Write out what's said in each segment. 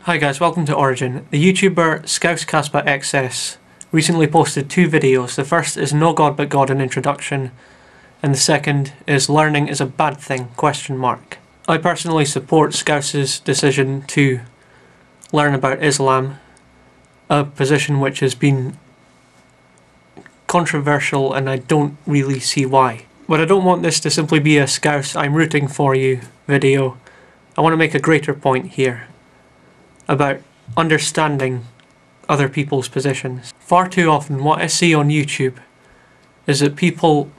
Hi guys, welcome to Origin. The YouTuber Scouse Caspa XS recently posted two videos. The first is No God But God, an introduction, and the second is Learning is a Bad Thing, ? I personally support Scouse's decision to learn about Islam, a position which has been controversial and I don't really see why. But I don't want this to simply be a Scouse I'm rooting for you video. I want to make a greater point here about understanding other people's positions. Far too often what I see on YouTube is that people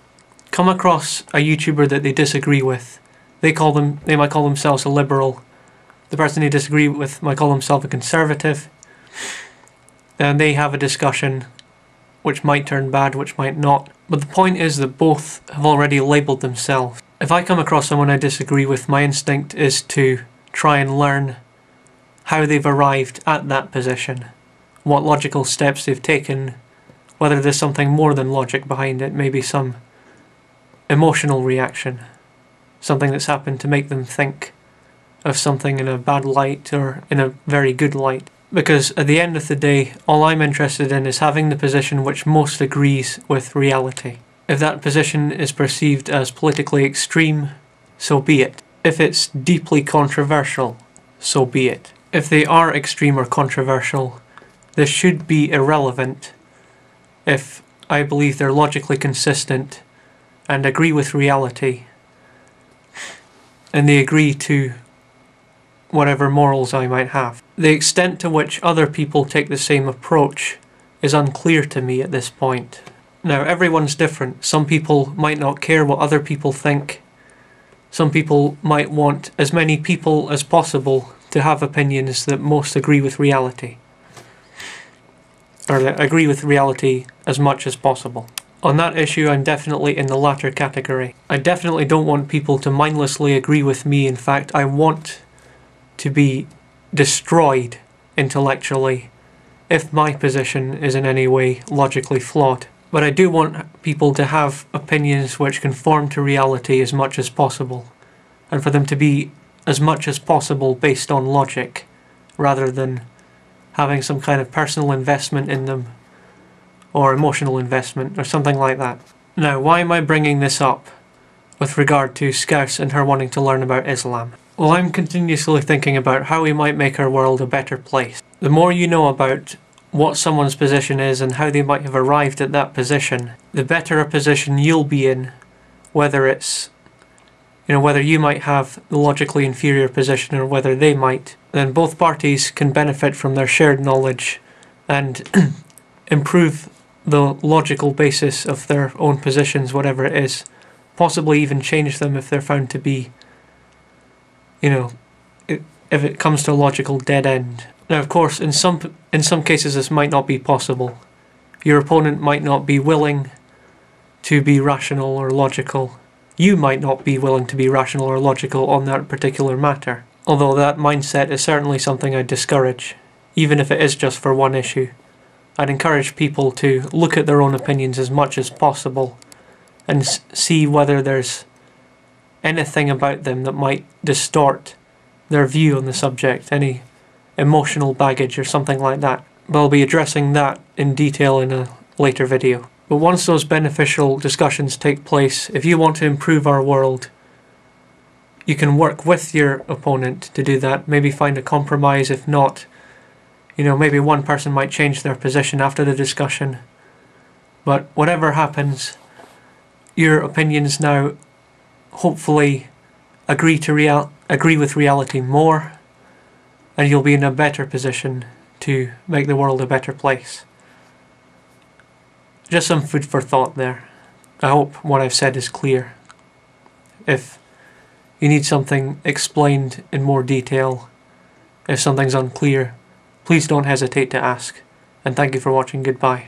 come across a YouTuber that they disagree with. They might call themselves a liberal. The person they disagree with might call themselves a conservative. And they have a discussion which might turn bad, which might not. But the point is that both have already labelled themselves. If I come across someone I disagree with, my instinct is to try and learn how they've arrived at that position, what logical steps they've taken, whether there's something more than logic behind it, maybe some emotional reaction, something that's happened to make them think of something in a bad light or in a very good light. Because at the end of the day, all I'm interested in is having the position which most agrees with reality. If that position is perceived as politically extreme, so be it. If it's deeply controversial, so be it. If they are extreme or controversial, this should be irrelevant if I believe they're logically consistent and agree with reality, and they agree to whatever morals I might have. The extent to which other people take the same approach is unclear to me at this point. Now, everyone's different. Some people might not care what other people think. Some people might want as many people as possible to have opinions that most agree with reality, or that agree with reality as much as possible. On that issue, I'm definitely in the latter category. I definitely don't want people to mindlessly agree with me. In fact, I want to be destroyed intellectually if my position is in any way logically flawed. But I do want people to have opinions which conform to reality as much as possible, and for them to be as much as possible based on logic, rather than having some kind of personal investment in them, or emotional investment, or something like that. Now, why am I bringing this up with regard to Scouse and her wanting to learn about Islam? Well, I'm continuously thinking about how we might make our world a better place. The more you know about what someone's position is and how they might have arrived at that position, the better a position you'll be in, whether it's, whether you might have the logically inferior position or whether they might. Then both parties can benefit from their shared knowledge and improve the logical basis of their own positions, whatever it is. Possibly even change them if they're found to be, if it comes to a logical dead end. Now, of course, in some cases this might not be possible. Your opponent might not be willing to be rational or logical. You might not be willing to be rational or logical on that particular matter. Although that mindset is certainly something I'd discourage, even if it is just for one issue. I'd encourage people to look at their own opinions as much as possible and see whether there's anything about them that might distort their view on the subject, any emotional baggage or something like that. But I'll be addressing that in detail in a later video. But once those beneficial discussions take place, if you want to improve our world, you can work with your opponent to do that. Maybe find a compromise. If not, maybe one person might change their position after the discussion. But whatever happens, your opinions now hopefully agree with reality more, and you'll be in a better position to make the world a better place. Just some food for thought there. I hope what I've said is clear. If you need something explained in more detail, if something's unclear, please don't hesitate to ask. And thank you for watching. Goodbye.